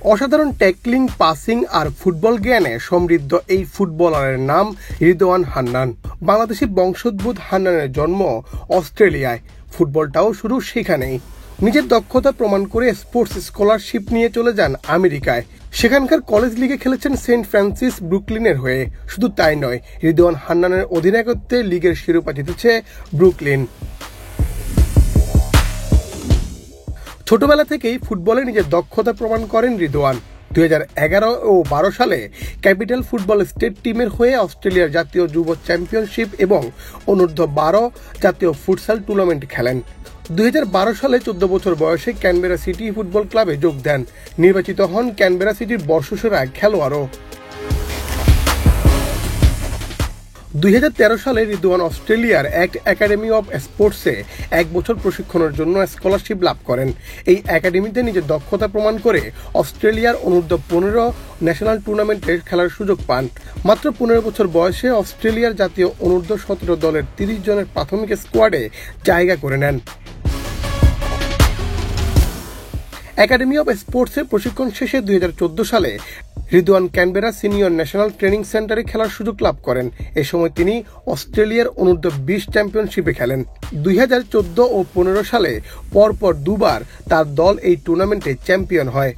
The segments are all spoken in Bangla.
অসাধারণ ট্যাকলিং, পাসিং আর ফুটবল জ্ঞানে সমৃদ্ধ এই ফুটবলারের নাম রিদওয়ান হান্নান। বাংলাদেশি বংশোদ্ভূত হান্নানের জন্ম অস্ট্রেলিয়ায়, ফুটবলটাও শুরু সেখানেই। নিজের দক্ষতা প্রমাণ করে স্পোর্টস স্কলারশিপ নিয়ে চলে যান আমেরিকায়। সেখানকার কলেজ লিগে খেলেছেন সেন্ট ফ্রান্সিস ব্রুকলিনের হয়ে। শুধু তাই নয়, রিদওয়ান হান্নানের অধিনায়কত্বে লিগের শিরোপা জিতেছে ব্রুকলিন। ছোটবেলা থেকেই ফুটবলে নিজের দক্ষতা প্রমাণ করেন রিদওয়ান। 2011 ও 12 সালে ক্যাপিটাল ফুটবল স্টেট টিমের হয়ে অস্ট্রেলিয়ার জাতীয় যুব চ্যাম্পিয়নশিপ এবং অনূর্ধ্ব-12 জাতীয় ফুটসাল টুর্নামেন্ট খেলেন। 2012 সালে 14 বছর বয়সে ক্যানবেরা সিটি ফুটবল ক্লাবে যোগ দেন। নির্বাচিত হন ক্যানবেরা সিটির বর্ষসেরা খেলোয়াড়ও। 2013 সালে রিদওয়ান অস্ট্রেলিয়ার অ্যাক্ট একাডেমি অব স্পোর্টসে 1 বছর প্রশিক্ষণের জন্য স্কলারশিপ লাভ করেন। এই একাডেমিতে নিজের দক্ষতা প্রমাণ করে অস্ট্রেলিয়ার অনূর্ধ্ব-15 ন্যাশনাল টুর্নামেন্টে খেলার সুযোগ পান। মাত্র 15 বছর বয়সে অস্ট্রেলিয়ার জাতীয় অনূর্ধ্ব-17 দলের 30 জনের প্রাথমিক স্কোয়াডে জায়গা করে নেন। একাডেমি অব স্পোর্টসের প্রশিক্ষণ শেষে 2014 সালে Ridwan Canberra senior national training সেন্টারে খেলার সুযোগ লাভ করেন। এ সময় তিনি অস্ট্রেলিয়ার অনূর্ধ্ব-20 চ্যাম্পিয়নশিপে খেলেন। 2014 ও 15 সালে পরপর দুবার তার দল এই টুর্নামেন্টে চ্যাম্পিয়ন হয়।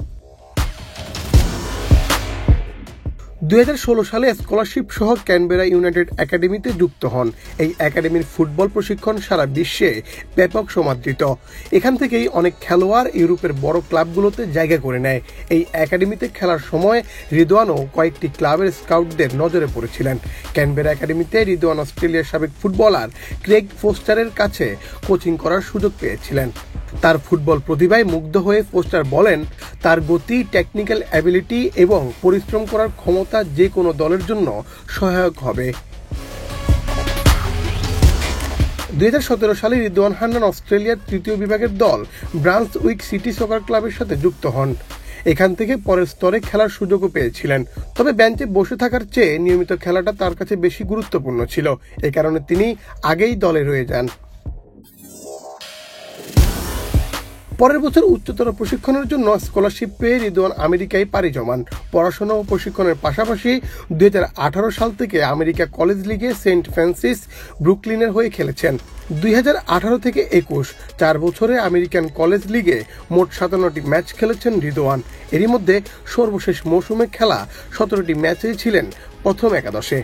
2016 সালে স্কলারশিপ সহ ক্যানবেরা ইউনাইটেড একাডেমিতে যুক্ত হন। এই একাডেমির ফুটবল প্রশিক্ষণ সারা বিশ্বে ব্যাপক সমাদৃত। এখান থেকেই অনেক খেলোয়াড় ইউরোপের বড় ক্লাবগুলোতে জায়গা করে নেয়। এই একাডেমিতে খেলার সময় রিদওয়ানও কয়েকটি ক্লাবের স্কাউটদের নজরে পড়েছিলেন। ক্যানবেরা একাডেমিতে রিদওয়ান অস্ট্রেলিয়ার সাবেক ফুটবলার ক্রেগ ফোস্টারের কাছে কোচিং করার সুযোগ পেয়েছিলেন। তার ফুটবল প্রতিভায় মুগ্ধ হয়ে ফোস্টার বলেন, তার গতি, টেকনিক্যাল অ্যাবিলিটি এবং পরিশ্রম করার ক্ষমতা যে কোনো দলের জন্য সহায়ক হবে। 2017 সালে রিদওয়ান হান্নান অস্ট্রেলিয়ার 3য় বিভাগের দল ব্রান্সউইক সিটি সকার ক্লাবের সাথে যুক্ত হন। এখান থেকে পরের স্তরে খেলার সুযোগও পেয়েছিলেন। তবে বেঞ্চে বসে থাকার চেয়ে নিয়মিত খেলাটা তার কাছে বেশি গুরুত্বপূর্ণ ছিল। এ কারণে তিনি আগেই দলে রয়ে যান। পরের বছর উচ্চতর প্রশিক্ষণের জন্য স্কলারশিপ পেয়ে রিদওয়ান আমেরিকায় পাড়ি জমান। পড়াশোনা ও প্রশিক্ষণের পাশাপাশি 2018 সাল থেকে আমেরিকা কলেজ লিগে সেন্ট ফ্রান্সিস ব্রুকলিনের হয়ে খেলেছেন। 2018 থেকে 21 4 বছরে আমেরিকান কলেজ লিগে মোট 57টি ম্যাচ খেলেছেন রিদওয়ান। এরই মধ্যে সর্বশেষ মৌসুমে খেলা 17টি ম্যাচেই ছিলেন প্রথম একাদশে।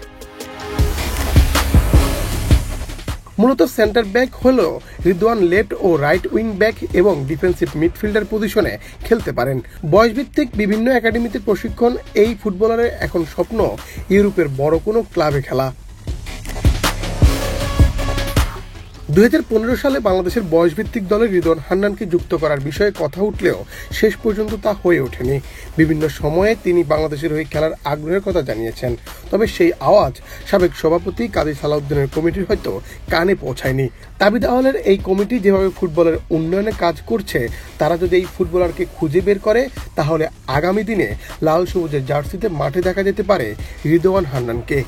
মূলত সেন্টার ব্যাক হলেও রিদওয়ান লেফট ও রাইট উইং ব্যাক এবং ডিফেন্সিভ মিডফিল্ডার পজিশনে খেলতে পারেন। বয়সভিত্তিক বিভিন্ন একাডেমিতে প্রশিক্ষণ এই ফুটবলারের এখন স্বপ্ন ইউরোপের বড় কোনো ক্লাবে খেলা। 2015 সালে বাংলাদেশের বয়সভিত্তিক দলে রিদওয়ান হান্নানকে যুক্ত করার বিষয়ে কথা উঠলেও শেষ পর্যন্ত তা হয়ে ওঠেনি। বিভিন্ন সময়ে তিনি বাংলাদেশের হয়ে খেলার আগ্রহের কথা জানিয়েছেন, তবে সেই আওয়াজ সাবেক সভাপতি কাজী সালাউদ্দিনের কমিটির হয়তো কানে পৌঁছায়নি। তাবিদ আওয়ালের এই কমিটি যেভাবে ফুটবলের উন্নয়নে কাজ করছে, তারা যদি এই ফুটবলারকে খুঁজে বের করে, তাহলে আগামী দিনে লাল সবুজের জার্সিতে মাঠে দেখা যেতে পারে রিদওয়ান হান্নানকে।